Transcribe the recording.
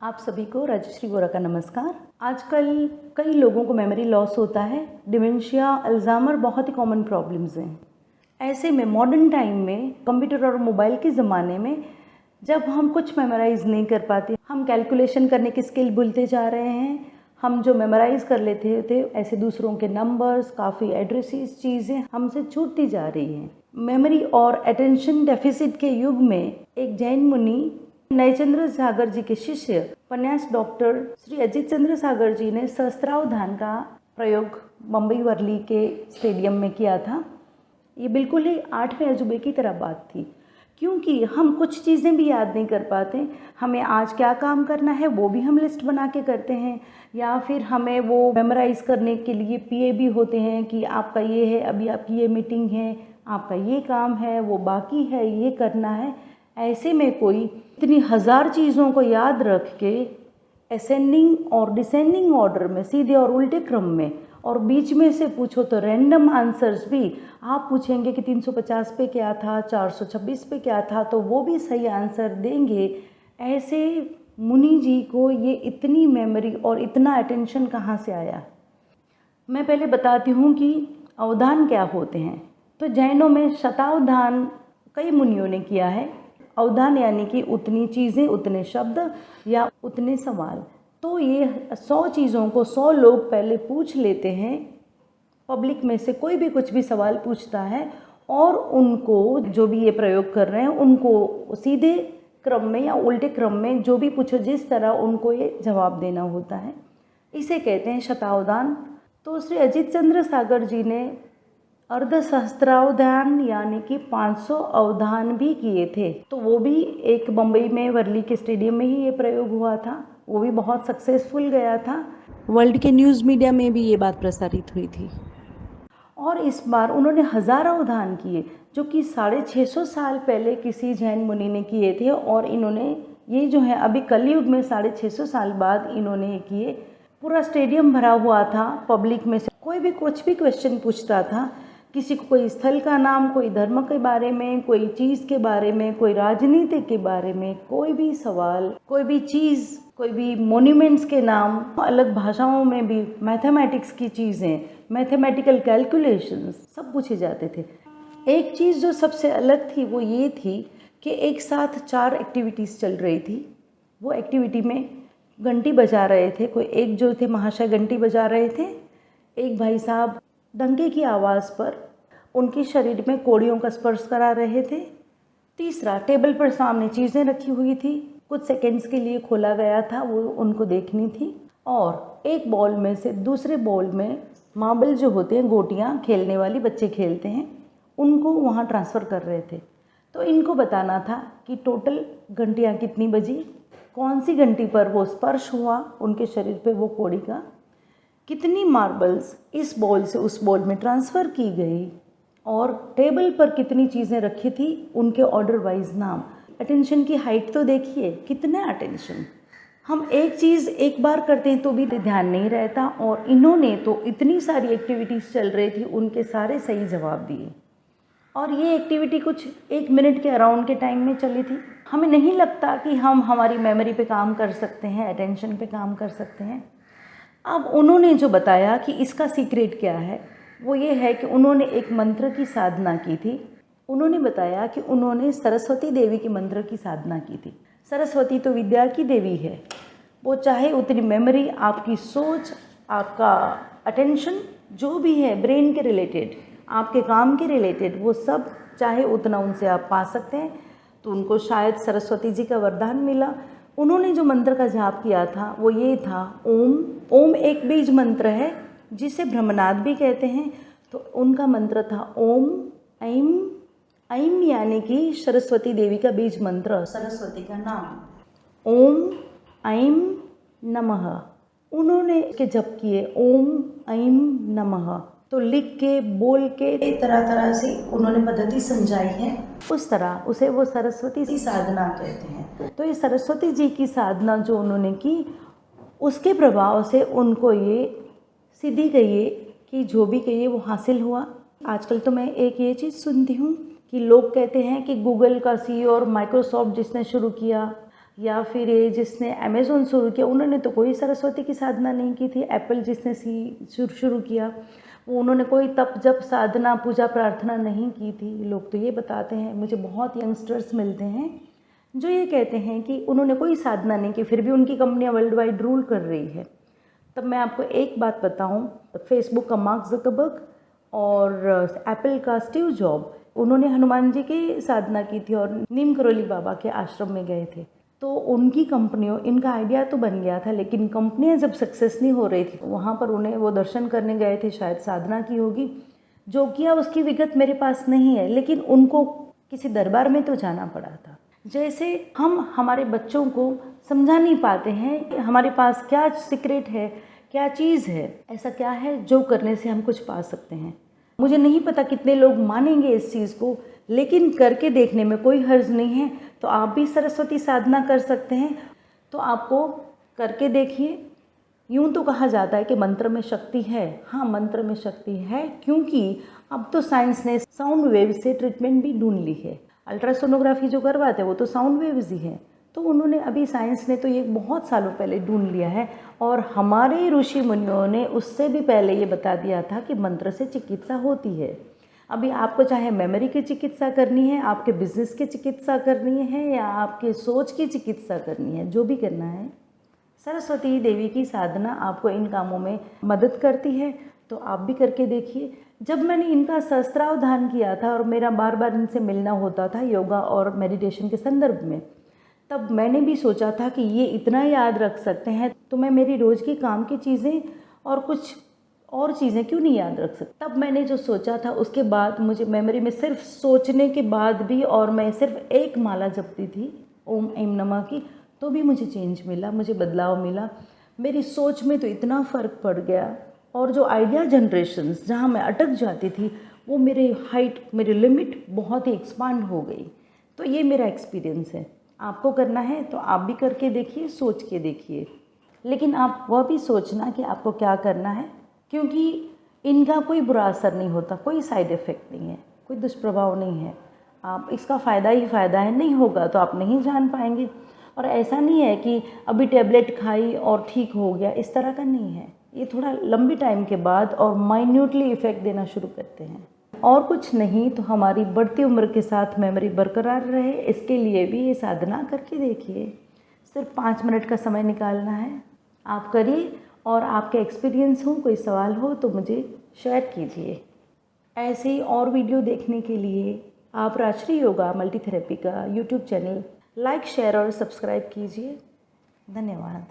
आप सभी को राजश्री वोरा का नमस्कार। आजकल कई लोगों को मेमोरी लॉस होता है। डिमेंशिया, अल्जाइमर बहुत ही कॉमन प्रॉब्लम्स हैं। ऐसे में मॉडर्न टाइम में कंप्यूटर और मोबाइल के ज़माने में जब हम कुछ मेमोराइज़ नहीं कर पाते, हम कैलकुलेशन करने की स्किल भूलते जा रहे हैं। हम जो मेमोराइज़ कर लेते थे ऐसे दूसरों के नंबर्स, काफ़ी एड्रेसेस, चीज़ें हमसे छूटती जा रही हैं। मेमोरी और अटेंशन डेफिसिट के युग में एक जैन मुनि नयचंद्र सागर जी के शिष्य उपन्यास डॉक्टर श्री अजित चंद्र सागर जी ने सहस्त्रावधान का प्रयोग मुंबई वर्ली के स्टेडियम में किया था। ये बिल्कुल ही 8वें अजूबे की तरह बात थी, क्योंकि हम कुछ चीज़ें भी याद नहीं कर पाते। हमें आज क्या काम करना है वो भी हम लिस्ट बना के करते हैं, या फिर हमें वो मेमोराइज़ करने के लिए पीए भी होते हैं कि आपका ये है, अभी आपकी ये मीटिंग है, आपका ये काम है, वो बाकी है, ये करना है। ऐसे में कोई इतनी हज़ार चीज़ों को याद रख के असेंडिंग और डिसेंडिंग ऑर्डर में, सीधे और उल्टे क्रम में, और बीच में से पूछो तो रैंडम आंसर्स भी आप पूछेंगे कि 350 पे क्या था, 426 पे क्या था, तो वो भी सही आंसर देंगे। ऐसे मुनि जी को ये इतनी मेमोरी और इतना अटेंशन कहाँ से आया? मैं पहले बताती हूँ कि अवधान क्या होते हैं। तो जैनों में शतावधान कई मुनियों ने किया है। अवधान यानी कि उतनी चीज़ें, उतने शब्द या उतने सवाल। तो ये 100 चीज़ों को 100 लोग पहले पूछ लेते हैं। पब्लिक में से कोई भी कुछ भी सवाल पूछता है और उनको, जो भी ये प्रयोग कर रहे हैं, उनको सीधे क्रम में या उल्टे क्रम में जो भी पूछो, जिस तरह उनको ये जवाब देना होता है, इसे कहते हैं शतावधान। तो श्री अजित चंद्र सागर जी ने अर्धसहस्त्रावधान यानी कि 500 अवधान भी किए थे। तो वो भी एक मुंबई में वर्ली के स्टेडियम में ही ये प्रयोग हुआ था। वो भी बहुत सक्सेसफुल गया था। वर्ल्ड के न्यूज़ मीडिया में भी ये बात प्रसारित हुई थी। और इस बार उन्होंने 1000 अवधान किए, जो कि 650 साल पहले किसी जैन मुनि ने किए थे। और इन्होंने ये जो है अभी कलयुग में 650 साल बाद इन्होंने ये किए। पूरा स्टेडियम भरा हुआ था। पब्लिक में से कोई भी कुछ भी क्वेश्चन पूछता था, किसी को कोई स्थल का नाम, कोई धर्म के बारे में, कोई चीज़ के बारे में, कोई राजनीति के बारे में, कोई भी सवाल, कोई भी चीज़, कोई भी मोन्यूमेंट्स के नाम, अलग भाषाओं में भी मैथमेटिक्स की चीज़ें, मैथमेटिकल कैलकुलेशंस सब पूछे जाते थे। एक चीज़ जो सबसे अलग थी वो ये थी कि एक साथ 4 एक्टिविटीज़ चल रही थी। वो एक्टिविटी में घंटी बजा रहे थे। कोई एक जो थे महाशय घंटी बजा रहे थे, एक भाई साहब डंके की आवाज़ पर उनके शरीर में कोड़ियों का स्पर्श करा रहे थे। तीसरा, टेबल पर सामने चीज़ें रखी हुई थी, कुछ सेकंड्स के लिए खोला गया था, वो उनको देखनी थी। और एक बॉल में से दूसरे बॉल में मार्बल जो होते हैं, गोटियाँ खेलने वाली, बच्चे खेलते हैं, उनको वहाँ ट्रांसफ़र कर रहे थे। तो इनको बताना था कि टोटल घंटियाँ कितनी बजी, कौन सी घंटी पर वो स्पर्श हुआ उनके शरीर पे वो कोड़ी का, कितनी मार्बल्स इस बॉल से उस बॉल में ट्रांसफ़र की गई, और टेबल पर कितनी चीज़ें रखी थी, उनके ऑर्डर वाइज नाम। अटेंशन की हाइट तो देखिए, कितना अटेंशन। हम एक चीज़ एक बार करते हैं तो भी ध्यान नहीं रहता, और इन्होंने तो इतनी सारी एक्टिविटीज़ चल रही थी, उनके सारे सही जवाब दिए। और ये एक्टिविटी कुछ 1 मिनट के अराउंड के टाइम में चली थी। हमें नहीं लगता कि हम हमारी मेमोरी पे काम कर सकते हैं, अटेंशन पे काम कर सकते हैं। अब उन्होंने जो बताया कि इसका सीक्रेट क्या है, वो ये है कि उन्होंने एक मंत्र की साधना की थी। उन्होंने बताया कि उन्होंने सरस्वती देवी के मंत्र की साधना की थी। सरस्वती तो विद्या की देवी है। वो चाहे उतनी मेमोरी, आपकी सोच, आपका अटेंशन जो भी है ब्रेन के रिलेटेड, आपके काम के रिलेटेड, वो सब चाहे उतना उनसे आप पा सकते हैं। तो उनको शायद सरस्वती जी का वरदान मिला। उन्होंने जो मंत्र का जाप किया था वो ये था, ओम। ओम एक बीज मंत्र है जिसे ब्रह्मनाद भी कहते हैं। तो उनका मंत्र था ओम ऐम। ऐम यानी कि सरस्वती देवी का बीज मंत्र, सरस्वती का नाम, ओम ऐम नमः। उन्होंने के जप किए ओम ऐम नमः। तो लिख के, बोल के, तरह तरह से उन्होंने पद्धति समझाई है, उस तरह उसे वो सरस्वती की साधना कहते हैं। तो ये सरस्वती जी की साधना जो उन्होंने की, उसके प्रभाव से उनको ये सिद्धि कहिए कि जो भी कहिए वो हासिल हुआ। आजकल तो मैं एक ये चीज़ सुनती हूँ कि लोग कहते हैं कि गूगल का सीईओ और माइक्रोसॉफ्ट जिसने शुरू किया, या फिर ये जिसने अमेज़ॉन शुरू किया उन्होंने तो कोई सरस्वती की साधना नहीं की थी। एप्पल जिसने शुरू किया वो उन्होंने कोई तप जप साधना पूजा प्रार्थना नहीं की थी। लोग तो ये बताते हैं, मुझे बहुत यंगस्टर्स मिलते हैं जो ये कहते हैं कि उन्होंने कोई साधना नहीं की फिर भी उनकी कंपनियां वर्ल्ड वाइड रूल कर रही है। तब मैं आपको एक बात बताऊं, फेसबुक का मार्क ज़करबर्ग और एप्पल का स्टीव जॉब, उन्होंने हनुमान जी की साधना की थी और नीम करोली बाबा के आश्रम में गए थे। तो उनकी कंपनियों, इनका आइडिया तो बन गया था लेकिन कंपनियां जब सक्सेस नहीं हो रही थी वहाँ पर उन्हें वो दर्शन करने गए थे, शायद साधना की होगी। जो किया उसकी विगत मेरे पास नहीं है, लेकिन उनको किसी दरबार में तो जाना पड़ा था। जैसे हम हमारे बच्चों को समझा नहीं पाते हैं कि हमारे पास क्या सीक्रेट है, क्या चीज़ है, ऐसा क्या है जो करने से हम कुछ पा सकते हैं। मुझे नहीं पता कितने लोग मानेंगे इस चीज़ को, लेकिन करके देखने में कोई हर्ज नहीं है। तो आप भी सरस्वती साधना कर सकते हैं, तो आपको करके देखिए। यूँ तो कहा जाता है कि मंत्र में शक्ति है। हाँ, मंत्र में शक्ति है, क्योंकि अब तो साइंस ने साउंड वेव से ट्रीटमेंट भी ढूंढ ली है। अल्ट्रासोनोग्राफी जो करवाते हैं वो तो साउंड वेव्स ही है। तो उन्होंने अभी साइंस ने तो ये बहुत सालों पहले ढूंढ लिया है और हमारे ऋषि मुनियों ने उससे भी पहले ये बता दिया था कि मंत्र से चिकित्सा होती है। अभी आपको चाहे मेमोरी की चिकित्सा करनी है, आपके बिजनेस की चिकित्सा करनी है या आपके सोच की चिकित्सा करनी है, जो भी करना है, सरस्वती देवी की साधना आपको इन कामों में मदद करती है। तो आप भी करके देखिए। जब मैंने इनका सहस्त्रावधान किया था और मेरा बार बार इनसे मिलना होता था योगा और मेडिटेशन के संदर्भ में, तब मैंने भी सोचा था कि ये इतना याद रख सकते हैं तो मैं मेरी रोज़ की काम की चीज़ें और कुछ और चीज़ें क्यों नहीं याद रख सकती। तब मैंने जो सोचा था उसके बाद मुझे मेमोरी में सिर्फ सोचने के बाद भी, और मैं सिर्फ एक माला जपती थी ओम ऐं नमः की, तो भी मुझे चेंज मिला, मुझे बदलाव मिला। मेरी सोच में तो इतना फ़र्क पड़ गया, और जो आइडिया जनरेशन्स जहाँ मैं अटक जाती थी वो मेरे हाइट, मेरी लिमिट बहुत ही एक्सपांड हो गई। तो ये मेरा एक्सपीरियंस है। आपको करना है तो आप भी करके देखिए, सोच के देखिए, लेकिन आप वह भी सोचना कि आपको क्या करना है, क्योंकि इनका कोई बुरा असर नहीं होता, कोई साइड इफ़ेक्ट नहीं है, कोई दुष्प्रभाव नहीं है। आप इसका फ़ायदा ही फ़ायदा है, नहीं होगा तो आप नहीं जान पाएंगे। और ऐसा नहीं है कि अभी टैबलेट खाई और ठीक हो गया, इस तरह का नहीं है। ये थोड़ा लंबी टाइम के बाद और माइन्यूटली इफ़ेक्ट देना शुरू करते हैं। और कुछ नहीं तो हमारी बढ़ती उम्र के साथ मेमोरी बरकरार रहे, इसके लिए भी ये साधना करके देखिए। सिर्फ 5 मिनट का समय निकालना है, आप करिए। और आपके एक्सपीरियंस हो, कोई सवाल हो तो मुझे शेयर कीजिए। ऐसे ही और वीडियो देखने के लिए आप राजश्री योगा मल्टी थेरेपी का यूट्यूब चैनल लाइक, शेयर और सब्सक्राइब कीजिए। धन्यवाद।